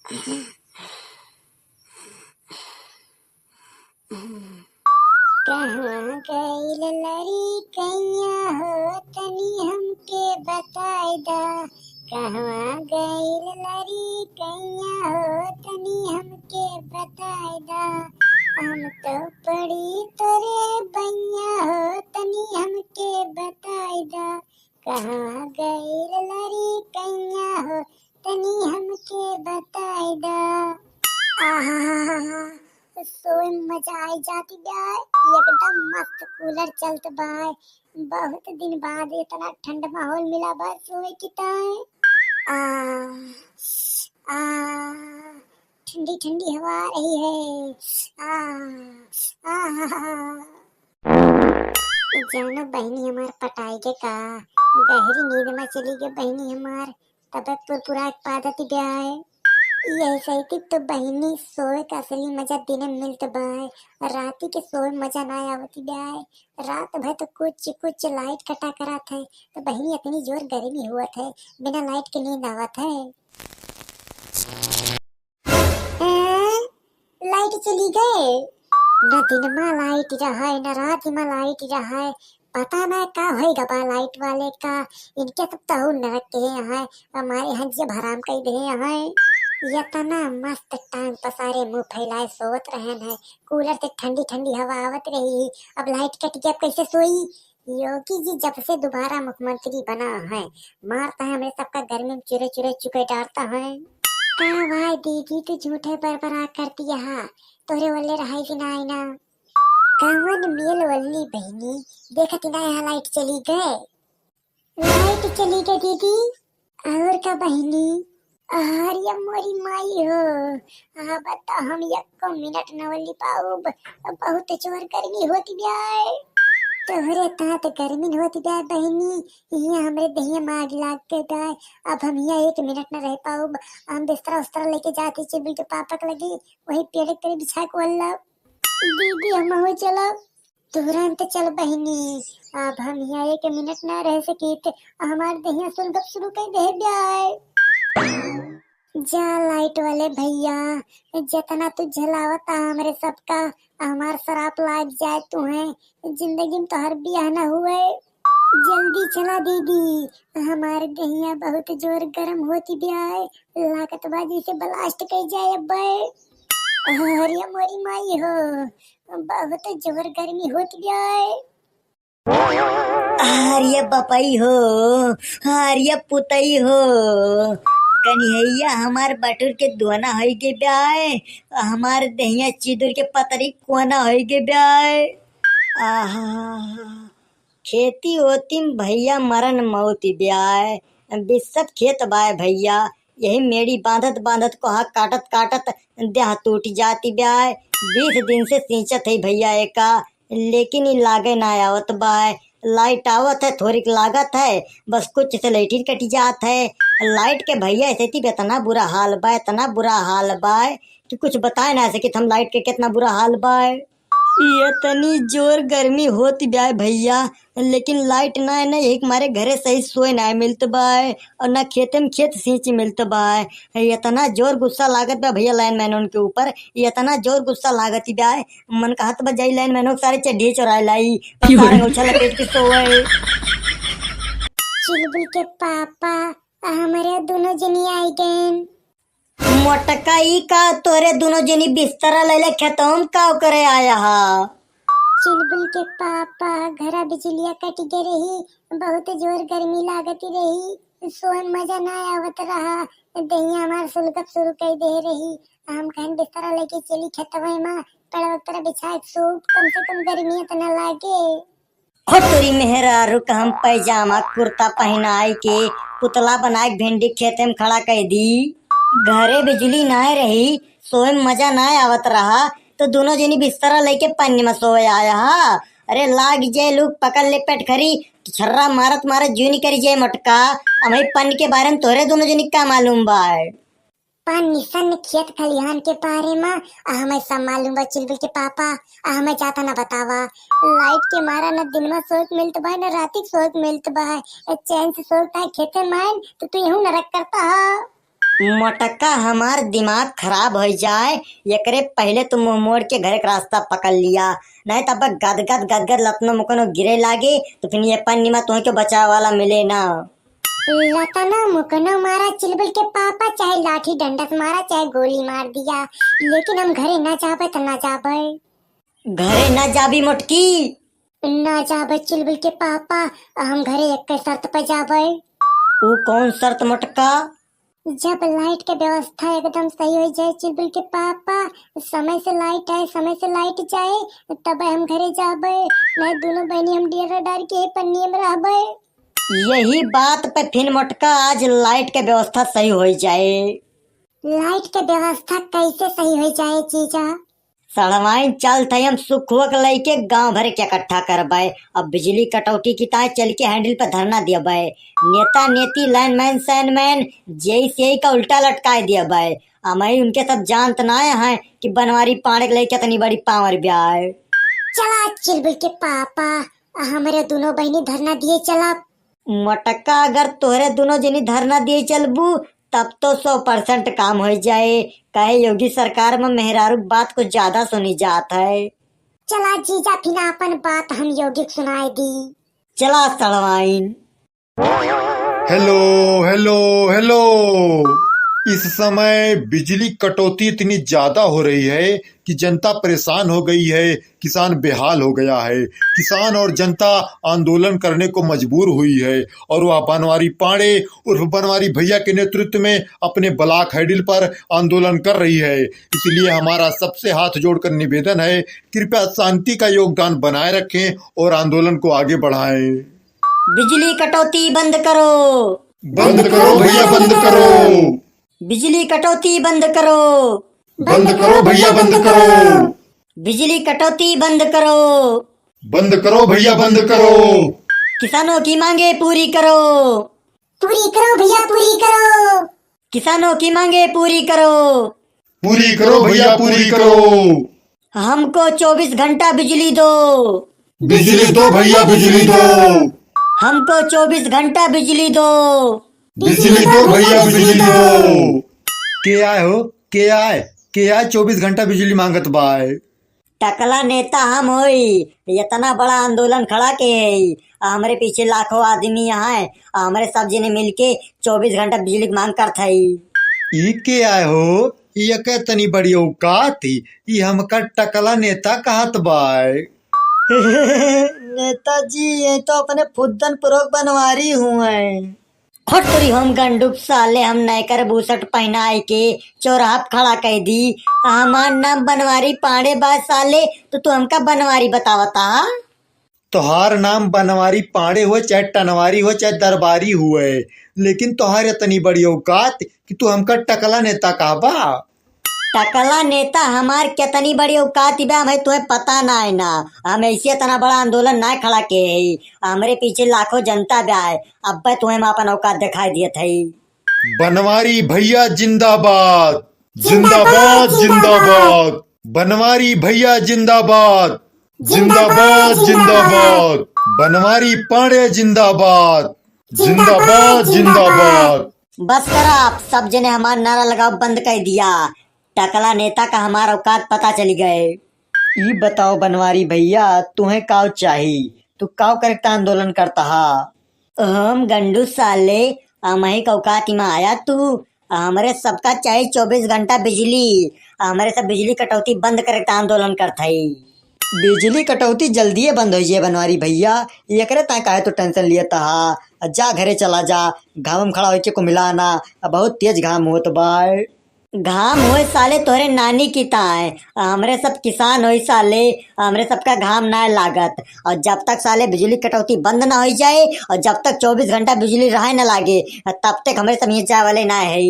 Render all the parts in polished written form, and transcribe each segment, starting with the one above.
कहवा गइल लड़कइया हो तनी हमके बताई दा। कहवा गइल लड़कइया हो तनी हमके बताई दा। हम तो पड़ी तोरे बैया हो तनी हमके बताई दा। कहवा गइल लड़कइया हो तनी हमके बताई दा। आहा सोए मजा आई जाती ब्याय, एकदम मस्त कूलर चलत बाय। बहुत दिन बाद इतना ठंड माहौल मिला बा सोए की ताए। आ आ ठंडी ठंडी हवा आ रही है। जानो बहनी हमार पटाई के का गहरी नींद में चली गई बहनी हमार। तबीयत पुरपुरा पादती ब्याय। यही सही तो बहनी सोए का असली मजा दिन में मिलत बाय, रात के सोए मजा ना आवती ब्याय। रात भर तो कुछ कुछ लाइट कटा करत है तो बहनी इतनी जोर गर्मी हुआ है बिना लाइट के नींद आवत है। लाइट चली गए, न दिन में लाइट रहा न रात में लाइट रहा। पता ना का होएगा बा लाइट वाले का। इनके सब तो नरक के यहाँ हमारे यहाँ जब हराम कई दे यहाँ यतना मस्त टांग पसारे मुंह फैलाए सोवत रहन है। कूलर से ठंडी ठंडी हवा आवत रही। अब लाइट कट गया कैसे सोई। योगी जी जब से दोबारा मुख्यमंत्री बना है मारता है हमें सबका गर्मी में चुरे चुरे चुके डालता है। का भाई दीदी तू झूठे बरबरा करती है तोरे वल्ले रहाई कि ना आईना। कवन मेल वल्ली बहनी देखती ना यहाँ लाइट चली गए। लाइट चली गई दीदी और का बहनी। अरे मोरी माई हो बता हम एक मिनट नवली पाऊ बहुत जोर गर्मी होती ब्याय। तोहरे तात गर्मी होती ब्याय बहनी यहाँ हमरे दहिया में आग लाग के ब्याय। अब हम यहाँ एक मिनट न रह पाऊ। हम बिस्तरा उस्तरा लेके जाती चिबिल के पापक लगी वही पेड़ पे बिछा को अल्लाह। दीदी हम हो चलो तुरंत चल बहनी। अब हम यहाँ एक मिनट न रह सकी हमारे दहिया सुलगप शुरू कर दे ब्याय। जा लाइट वाले भैया जितना तू झलावता हमरे सबका हमार शराप लाग जाए तू है जिंदगी में तो हर बियाह न हुए। जल्दी चला दीदी हमारे दहिया बहुत जोर गर्म होती ब्याय लागत बाजी से ब्लास्ट कर जाए अब। अरे मोरी माई हो बहुत जोर गर्मी होती ब्याय। आर्य बपई हो आर्य पुतई हो कन्हैया हमार बटुर के दुआना होई के ब्याय। हमार दहिया चिदुर के पतरी कोना होई के ब्याय। आहा खेती होती भैया मरन मौती ब्याय। बिस्सत खेत बाय भैया यही मेरी बांधत बांधत कोहा काटत काटत देह टूट जाती ब्याय। 20 दिन से सींचत है भैया एका लेकिन ये लागे ना आवत बाय। लाइट आवत है थोड़ी लागत है बस कुछ से लाइट कटी जात है। लाइट के भैया ऐसे इतना बुरा हाल बा इतना बुरा हाल बा कि कुछ बताए ना सके हम लाइट के कितना बुरा हाल बा। इतनी जोर गर्मी होती ब्याय भैया लेकिन लाइट ना है ना एक हमारे घरे सही सोए ना मिलत बा और ना खेते में खेत सींच मिलत बा। इतना जोर गुस्सा लागत बा भैया लाइन मैन के ऊपर इतना जोर गुस्सा लागत ब्याय मन कहत बा जाई लाइन मैन सारे चड्डी चुरा लाई सारे उछल लपेट के सोए। चुलबुल के पापा हमारे दोनों जनी आई गए। मोटकाई का तोरे दोनों जनी बिस्तरा ले खेतों का करे आया हा। चुलबुल के पापा घरा बिजलिया कट गई रही बहुत जोर गर्मी लागत रही सोए मजा ना आवत रहा। दहिया हमार सुलगप शुरू कर दे रही। हम कहन बिस्तरा लेके चली खेतवा में पड़वा तरह बिछा सो कम से कम गर्मी इतना लागे। हो तोरी मेहरा रुक हम पैजामा कुर्ता पहनाई के पुतला बनाए भिंडी खेते में खड़ा कर दी। घरे बिजली ना रही सोए में मजा ना आवत रहा तो दोनों जनी बिस्तरा लेके पानी में सोए आया हा। अरे लाग जाए लोग पकड़ ले पेट खरी छर्रा मारत मारत जूनी करी जाए मटका। हमें पन के बारे में तोरे दोनों जनी का मालूम बा। पानी सन खेत खलिहान के बारे में हमें सब मालूम बा चुलबुल के पापा। हमें जाता ना बतावा लाइट के मारा न दिन में सोच मिलत बा न रात सोच मिलत बा चैन से सोचता है खेते में तो तू यूं नरक करता है। मोटक्का हमार दिमाग खराब हो जाए एकरे पहले तुम मुंह मोड़ के घर का रास्ता पकड़ लिया। नहीं तब गदगद गदगद लतनो मुकनो गिरे लागे तो फिर ये पन्नी में तुम्हें क्यों बचाव वाला मिले ना। लतना मुकनो मारा चिलबुल के पापा, चाहे लाठी डंडा से मारा चाहे गोली मार दिया, लेकिन हम घरे ना जाबे तो ना जाबे। घरे न जाबी मोटकी। ना जाबे चिलबुल के पापा, हम घरे एक शर्त पे जाबे। वो कौन शर्त मोटका? जब लाइट के व्यवस्था एकदम सही हो जाए चिलबुल के पापा, समय से लाइट आए समय से लाइट जाए, तब हम घरे जाबे। नहीं दोनों बहनी हम डेरा डार के पन्नी में रहबे। यही बात पे फिर मोटका आज लाइट के व्यवस्था सही हो जाए। लाइट के व्यवस्था कैसे सही हो जाए जीजा? सड़वाइन चल थे हम सुखवक लेके गांव भर के इकट्ठा करवाए। अब बिजली कटौती की ताय चल के हैंडल पर धरना दिया बाय। नेता नेती लाइनमैन सैनमैन जैसे का उल्टा लटकाए दिया बाय। हमें उनके सब जानत ना है कि बनवारी पाड़े के लेके इतनी बड़ी पावर ब्याह। चला चिलबुल के पापा, हमारे दोनों बहनी धरना दिए चला। मटक्का अगर तोहरे दोनों जनी धरना दिए चलबू तब तो 100% काम हो जाए। कहे योगी सरकार में मेहरारू बात कुछ ज्यादा सुनी जात है। चला जीजा फिर अपन बात हम योगी को सुनाई दी। चला सड़वाइन। Hello hello hello. इस समय बिजली कटौती इतनी ज्यादा हो रही है कि जनता परेशान हो गई है, किसान बेहाल हो गया है। किसान और जनता आंदोलन करने को मजबूर हुई है और वह बनवारी पांडे उर्फ बनवारी भैया के नेतृत्व में अपने ब्लॉक हैंडल पर आंदोलन कर रही है। इसलिए हमारा सबसे हाथ जोड़कर निवेदन है, कृपया शांति का योगदान बनाए रखें और आंदोलन को आगे बढ़ाएं। बिजली कटौती बंद करो। बंद करो भैया बंद करो। बिजली कटौती बंद करो। बंद करो भैया बंद करो। बिजली कटौती बंद करो। बंद करो भैया बंद करो। किसानों की मांगे पूरी करो। पूरी करो भैया पूरी करो। किसानों की मांगे पूरी करो। पूरी करो भैया पूरी करो। हमको 24 घंटा बिजली दो। बिजली दो भैया बिजली दो। हमको 24 घंटा बिजली दो। बिजली दो भैया बिजली दो। के आए हो के आए 24 घंटा बिजली मांगत बाय। टकला नेता हम होई, इतना बड़ा आंदोलन खड़ा के है। हमारे पीछे लाखों आदमी यहाँ है, हमारे सब जने मिलके 24 घंटा बिजली की मांग करत है। ई के आए हो, ये के तनी बड़ी औकात ई हमका टकला नेता कहत बाय। नेताजी ये तो अपने फुद्दन पुरोग बनवारी हुए। खोटरी हम गंडुक साले हम नैकर बूसट पहनाए के चौराहा खड़ा कह दी। हमार नाम बनवारी पांडे बा साले, तो तू हमका बनवारी बतावता। तोहार नाम बनवारी पांडे हो चाहे टनवारी हो चाहे दरबारी हुए, लेकिन तोहार इतनी बड़ी औकात कि तू हमका टकला नेता कहबा। टकला नेता हमार कितनी बड़ी औकात बा हमें तुम्हें पता ना है ना। हम ऐसे इतना बड़ा आंदोलन ना खड़ा के है, हमारे पीछे लाखों जनता बा है। अब तुम्हें अपन औकात दिखाई दिए थे। बनवारी भैया जिंदाबाद जिंदाबाद जिंदाबाद। बनवारी भैया जिंदाबाद जिंदाबाद जिंदाबाद। बनवारी पांडे जिंदाबाद जिंदाबाद जिंदाबाद। बस करा, आप सब जने हमारा नारा लगाओ बंद कर दिया। टकला नेता का हमारा औकात पता चली गए। ये बताओ बनवारी भैया तुम्हें काव चाहिए, तू काव करता आंदोलन करता हा। हम गंडू साले हमारी औकात में आया तू। हमारे सबका चाहिए 24 घंटा बिजली। हमारे सब बिजली कटौती बंद करता आंदोलन करता है। बिजली कटौती जल्दी बंद हो जाए बनवारी भैया, ये करे ता काहे तो टेंशन लिया था। जा घरे चला जा, घाम में खड़ा होके को मिलाना, बहुत तेज घाम होत बाय। घाम होए साले तोहरे नानी की ताए, हमरे सब किसान होई साले, हमरे सबका घाम ना लागत। और जब तक साले बिजली कटौती बंद ना हो जाए और जब तक 24 घंटा बिजली रहे ना लागे तब तक हमारे सब चाय वाले ना है।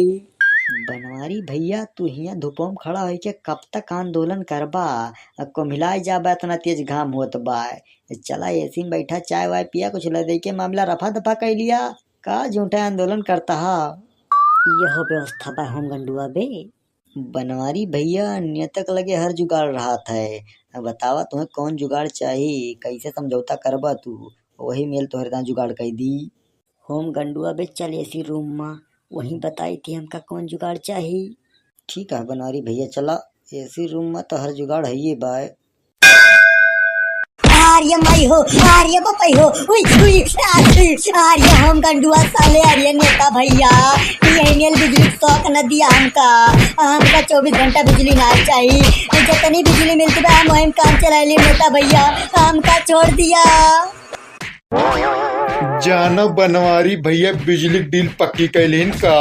बनवारी भैया तू हिया धूपों में खड़ा होई के कब तक आंदोलन करबा, को मिलाई जाबा इतना तेज घाम होत बा। चला एसी में बैठा चाय वाय पिया, कुछ ल दे के मामला रफा दफा कर लिया। का झूठा आंदोलन करता हा। यह व्यवस्था बा हम गंडुआ बे। बनवारी भैया नियतक लगे हर जुगाड़ रहा है। अब बतावा तुम्हें कौन जुगाड़ चाहिए, कैसे समझौता करबा तू, वही मेल तोहरे ता जुगाड़ कर दी। होम गंडुआ बे चल एसी रूम में वही बताई थी हमका कौन जुगाड़ चाहिए। ठीक है बनवारी भैया, चला एसी रूम में तो हर जुगाड़ है ये बाय। आर्य माई हो, आर्य बपाई हो, उई उई आर्य हम गंडुआ साले आर्य नेता भैया, यही नेल बिजली शौक न दिया हमका 24 घंटा बिजली ना चाहिए, जितनी बिजली मिलती बा हम वही काम चलाइली नेता भैया, हमका छोड़ दिया। जानो बनवारी भैया बिजली बिल पक्की कैलीन का।